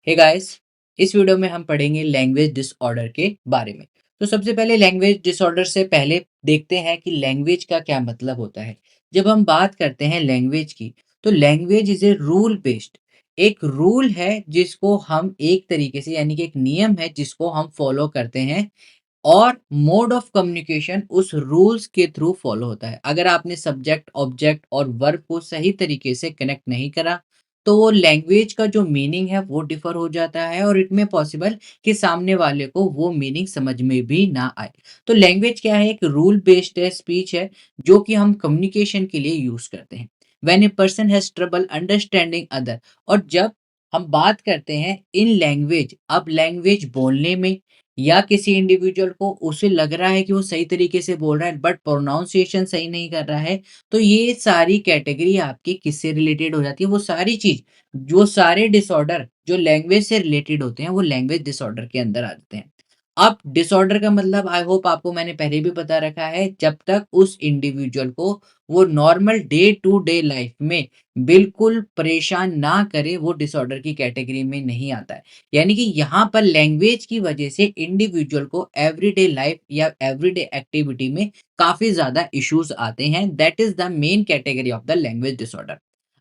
Hey guys, इस video में हम पढ़ेंगे लैंग्वेज डिसऑर्डर के बारे में। तो सबसे पहले लैंग्वेज डिसऑर्डर से पहले देखते हैं कि लैंग्वेज का क्या मतलब होता है। जब हम बात करते हैं लैंग्वेज की, तो language is a rule based. एक रूल है जिसको हम एक तरीके से यानी कि एक नियम है जिसको हम फॉलो करते हैं और मोड ऑफ कम्युनिकेशन उस रूल्स के थ्रू फॉलो होता है। अगर आपने सब्जेक्ट, ऑब्जेक्ट और वर्ब को सही तरीके से कनेक्ट नहीं करा, तो वो लैंग्वेज का जो मीनिंग है वो डिफर हो जाता है और इट में पॉसिबल कि सामने वाले को वो मीनिंग समझ में भी ना आए। तो लैंग्वेज क्या है? एक रूल बेस्ड है, स्पीच है जो कि हम कम्युनिकेशन के लिए यूज करते हैं। When a person has trouble understanding other, और जब हम बात करते हैं इन लैंग्वेज, अब लैंग्वेज बोलने में या किसी इंडिविजुअल को उसे लग रहा है कि वो सही तरीके से बोल रहा है बट प्रोनाउंसिएशन सही नहीं कर रहा है, तो ये सारी कैटेगरी आपकी किससे रिलेटेड हो जाती है? वो सारी चीज, जो सारे डिसऑर्डर जो लैंग्वेज से रिलेटेड होते हैं वो लैंग्वेज डिसऑर्डर के अंदर आ जाते हैं। अब डिसऑर्डर का मतलब आई होप आपको मैंने पहले भी बता रखा है, जब तक उस इंडिविजुअल को वो normal day to day life में बिल्कुल परेशान ना करे, वो डिसऑर्डर की कैटेगरी में नहीं आता है। यानी कि यहाँ पर लैंग्वेज की वजह से इंडिविजुअल को एवरीडे लाइफ या एवरीडे एक्टिविटी में काफी ज्यादा इश्यूज आते हैं। That is the main category of the language disorder.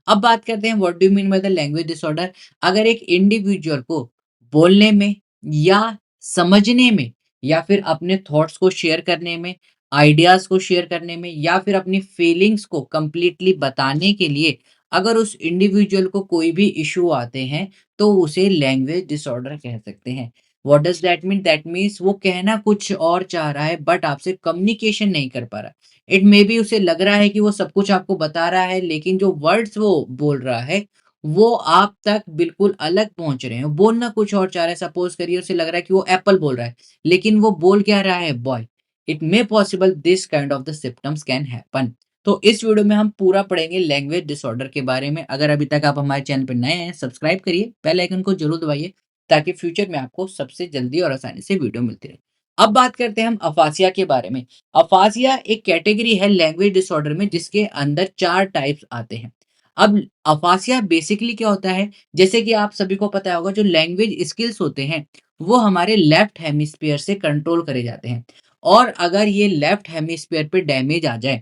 अब बात करते हैं what do you mean by the language disorder. अगर एक इंडिविजुअल को बोलने में या समझने में या फिर अपने थॉट्स को शेयर करने में, आइडियाज को शेयर करने में या फिर अपनी फीलिंग्स को कंप्लीटली बताने के लिए अगर उस इंडिविजुअल को कोई भी इशू आते हैं, तो उसे लैंग्वेज डिसऑर्डर कह सकते हैं। What does that mean? That means वो कहना कुछ और चाह रहा है बट आपसे कम्युनिकेशन नहीं कर पा रहा। इट मे बी उसे लग रहा है कि वो सब कुछ आपको बता रहा है, लेकिन जो वर्ड्स वो बोल रहा है वो आप तक बिल्कुल अलग पहुंच रहे हैं। बोलना कुछ और चाह रहा है। सपोज करिए उसे लग रहा है कि वो एप्पल बोल रहा है, लेकिन वो बोल क्या रहा है? Boy. It may possible this kind of the symptoms can happen. तो इस वीडियो में हम पूरा पढ़ेंगे लैंग्वेज डिसऑर्डर के बारे में। अगर अभी तक आप हमारे चैनल पर नए हैं, सब्सक्राइब करिए, बेल आइकन को जरूर दबाइए ताकि फ्यूचर में आपको सबसे जल्दी और आसानी से वीडियो मिलती रहे। अब बात करते हैं हम अफासिया के बारे में। अफासिया एक कैटेगरी है लैंग्वेज डिसऑर्डर में जिसके अंदर 4 टाइप्स आते हैं। अब अफासिया बेसिकली क्या होता है? जैसे कि आप सभी को पता होगा, जो लैंग्वेज स्किल्स होते हैं वो हमारे लेफ्ट हेमिस्फीयर से कंट्रोल करे जाते हैं, और अगर ये लेफ्ट हेमिस्फीयर पे डैमेज आ जाए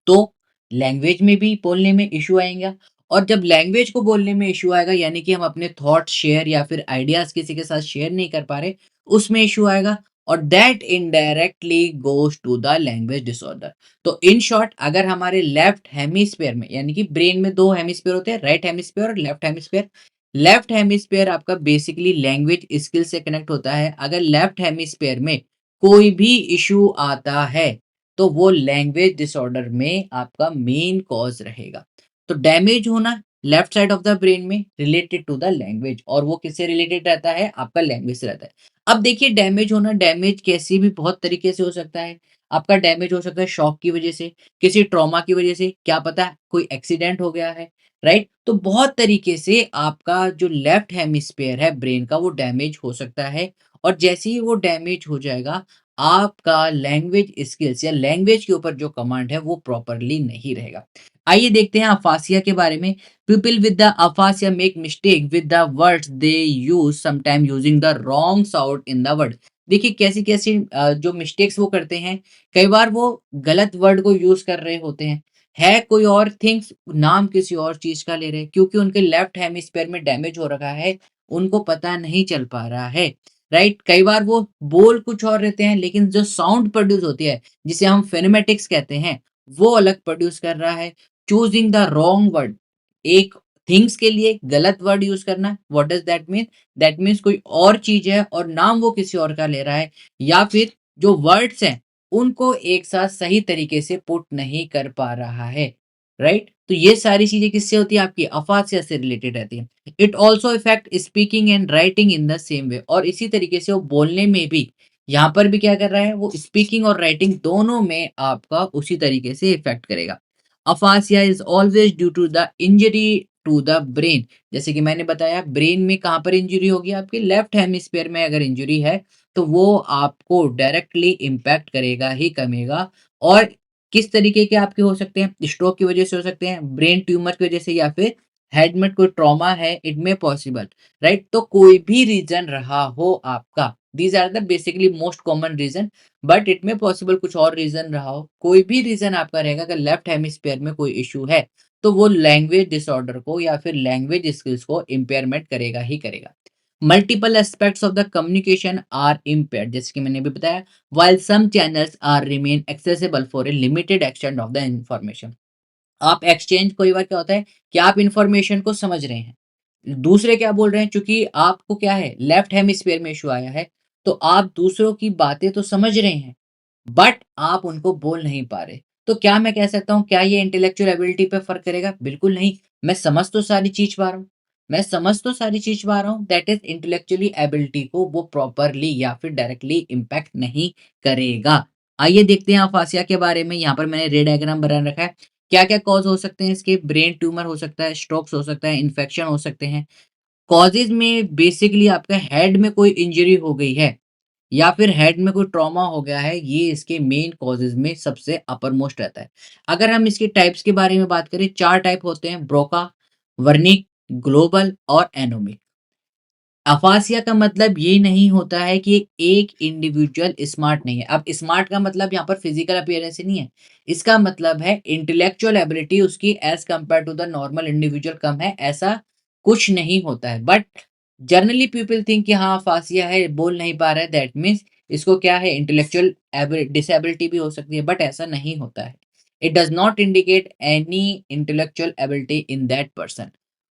तो लैंग्वेज में भी बोलने में इश्यू आएगा। और जब लैंग्वेज को बोलने में इश्यू आएगा यानी कि हम अपने थॉट शेयर या फिर आइडियाज किसी के साथ शेयर नहीं कर पा रहे, उसमें इश्यू आएगा, और that indirectly goes to the language disorder. तो इन शॉर्ट, अगर हमारे लेफ्ट हेमिस्फीयर में, यानी कि ब्रेन में दो हेमिस्फीयर होते हैं, राइट हेमिस्फीयर और लेफ्ट हेमिस्फीयर। लेफ्ट हेमिस्फीयर आपका बेसिकली लैंग्वेज स्किल से कनेक्ट होता है। अगर लेफ्ट हेमिस्फीयर में कोई भी इश्यू आता है, तो वो लैंग्वेज डिसऑर्डर में आपका मेन कॉज रहेगा। तो डैमेज होना left side of the brain में रिलेटेड टू द लैंग्वेज, और वो किससे रिलेटेड रहता है? आपका लैंग्वेज से रहता है। अब देखिए, डैमेज होना, डैमेज कैसे भी बहुत तरीके से हो सकता है। आपका डैमेज हो सकता है शॉक की वजह से, किसी ट्रॉमा की वजह से, क्या पता कोई एक्सीडेंट हो गया है, राइट? तो बहुत तरीके से आपका जो लेफ्ट हेमिस्फीयर है ब्रेन का वो डैमेज हो सकता है, और जैसे ही वो डैमेज हो जाएगा, आपका लैंग्वेज स्किल्स या लैंग्वेज के ऊपर जो कमांड है वो प्रॉपरली नहीं रहेगा। आइए देखते हैं अफासिया के बारे में। People with the aphasia make mistake with the words they use, sometime using the wrong sound in the word. देखिए कैसी कैसी जो मिस्टेक्स वो करते हैं। कई बार वो गलत वर्ड को यूज कर रहे होते हैं, है कोई और थिंग्स, नाम किसी और चीज का ले रहे हैं, क्योंकि उनके लेफ्ट हेमिस्फीयर में डैमेज हो रखा है, उनको पता नहीं चल पा रहा है, राइट? कई बार वो बोल कुछ और रहते हैं, लेकिन जो साउंड प्रोड्यूस होती है जिसे हम फेनेमेटिक्स कहते हैं, वो अलग प्रोड्यूस कर रहा है। चूजिंग द रॉन्ग वर्ड, एक थिंग्स के लिए गलत वर्ड यूज करना, what does that mean? That means कोई और चीज है और नाम वो किसी और का ले रहा है, या फिर जो वर्ड्स हैं उनको एक साथ सही तरीके से पुट नहीं कर पा रहा है, राइट? तो ये सारी चीजें किससे होती है? आपकी अफासिया से रिलेटेड रहती है। It also effect speaking and writing in the same way, और इसी तरीके से वो बोलने में भी, यहाँ पर भी क्या कर रहा है? वो स्पीकिंग और राइटिंग दोनों में आपका उसी तरीके से इफेक्ट करेगा। Aphasia is always due to the injury to the brain. जैसे कि मैंने बताया, ब्रेन में कहाँ पर इंजरी होगी? आपके लेफ्ट हेमिस्फीयर में अगर इंजरी है तो वो आपको डायरेक्टली इम्पैक्ट करेगा ही करेगा। और किस तरीके के आपके हो सकते हैं? स्ट्रोक की वजह से हो सकते हैं, ब्रेन ट्यूमर की वजह से, या फिर हेड में कोई ट्रॉमा है, इट मे पॉसिबल, राइट? तो कोई भी रीजन रहा हो आपका, these are the basically most common reason, but it may possible कुछ और रीजन रहा हो, कोई भी रीजन आपका रहेगा, अगर लेफ्ट हेमिस्फीयर में कोई इशू है तो वो लैंग्वेज डिसऑर्डर को या फिर लैंग्वेज स्किल्स को इम्पेयरमेंट करेगा ही करेगा। Multiple aspects of the communication are impaired, जैसे कि मैंने भी बताया, while some channels are remain accessible for a limited extent of the information। आप एक्सचेंज, कोई बार क्या होता है कि आप इंफॉर्मेशन को समझ रहे हैं, दूसरे क्या बोल रहे हैं, चूंकि आपको क्या है, लेफ्ट हेमिस्फीयर में इशू आया है, तो आप दूसरों की बातें तो समझ रहे हैं, बट आप उनको बोल नहीं पा रहे। तो क्या मैं कह सकता हूँ, क्या ये इंटेलेक्चुअल एबिलिटी पे फ़र्क करेगा? बिल्कुल नहीं। मैं समझ तो सारी चीज़ पा रहा हूँ, दैट इज़ इंटेलेक्चुअली एबिलिटी को वो प्रॉपरली या फिर डायरेक्टली इम्पैक्ट नहीं करेगा। आइए देखते हैं अफासिया के बारे में, यहाँ पर मैंने रे डायग्राम बना रखा है। क्या-क्या कॉज़ हो सकते हैं इसके? ब्रेन ट्यूमर हो सकता है, स्ट्रोक्स हो सकता है, इन्फेक्शन हो सकते हैं। कॉजेज़ में बेसिकली आपका हेड में कोई इंजरी हो गई है या फिर हेड में कोई ट्रॉमा हो गया है, ये इसके मेन कॉजेज़ में सबसे अपर मोस्ट रहता है। अगर हम इसके टाइप्स के बारे में बात करें, 4 टाइप होते हैं, ब्रोका, वर्निक, ग्लोबल और एनोमिक। अफासिया का मतलब ये नहीं होता है कि एक इंडिविजुअल स्मार्ट नहीं है। अब स्मार्ट का मतलब यहाँ पर फिजिकल अपीयरेंस ही नहीं है। इसका मतलब है इंटेलेक्चुअल एबिलिटी उसकी as compare to the normal individual कम है, ऐसा कुछ नहीं होता है। बट जनरली पीपल थिंक कि हाँ, अफासिया है, बोल नहीं पा रहा है, दैट मीन्स इसको क्या है, इंटेलेक्चुअल डिसेबिलिटी भी हो सकती है, बट ऐसा नहीं होता है। It does not indicate any intellectual ability in that person.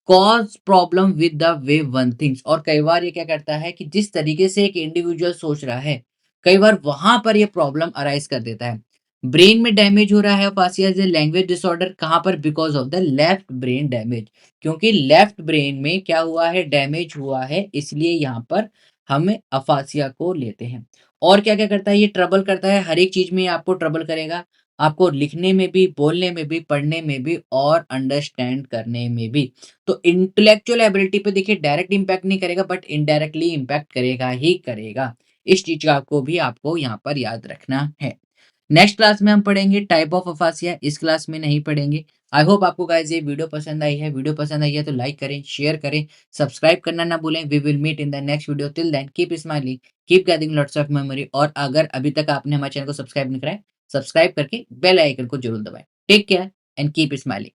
Cause problem with the way one thinks, और कई बार ये क्या करता है कि जिस तरीके से एक इंडिविजुअल सोच रहा है, कई बार वहाँ पर ये प्रॉब्लम अराइज़ कर देता है। ब्रेन में डैमेज हो रहा है aphasia as a language disorder, कहाँ पर? Because of the left brain damage, क्योंकि लेफ्ट ब्रेन में क्या हुआ है, डैमेज हुआ है, इसलिए यहाँ पर हम अफासिया को लेते हैं। और क्या-क्या करता है ये? ट्रबल करता है, हर एक चीज़ में आपको ट्रबल करेगा, आपको लिखने में भी, बोलने में भी, पढ़ने में भी और अंडरस्टैंड करने में भी। तो इंटेलेक्चुअल एबिलिटी पे देखिए डायरेक्ट इम्पैक्ट नहीं करेगा, बट इनडायरेक्टली इम्पैक्ट करेगा ही करेगा। इस चीज़ का आपको भी आपको यहाँ पर याद रखना है। नेक्स्ट क्लास में हम पढ़ेंगे टाइप ऑफ अफासिया, इस क्लास में नहीं पढ़ेंगे। आई होप आपको गाइस ये वीडियो पसंद आई है। वीडियो पसंद आई है तो लाइक करें, शेयर करें, सब्सक्राइब करना ना भूलें। We will meet in the next video, till then keep smiling, keep gathering lots of memory. और अगर अभी तक आपने हमारे चैनल को सब्सक्राइब नहीं करा है, सब्सक्राइब करके बेल आइकन को जरूर दबाएं। Take care and keep smiling.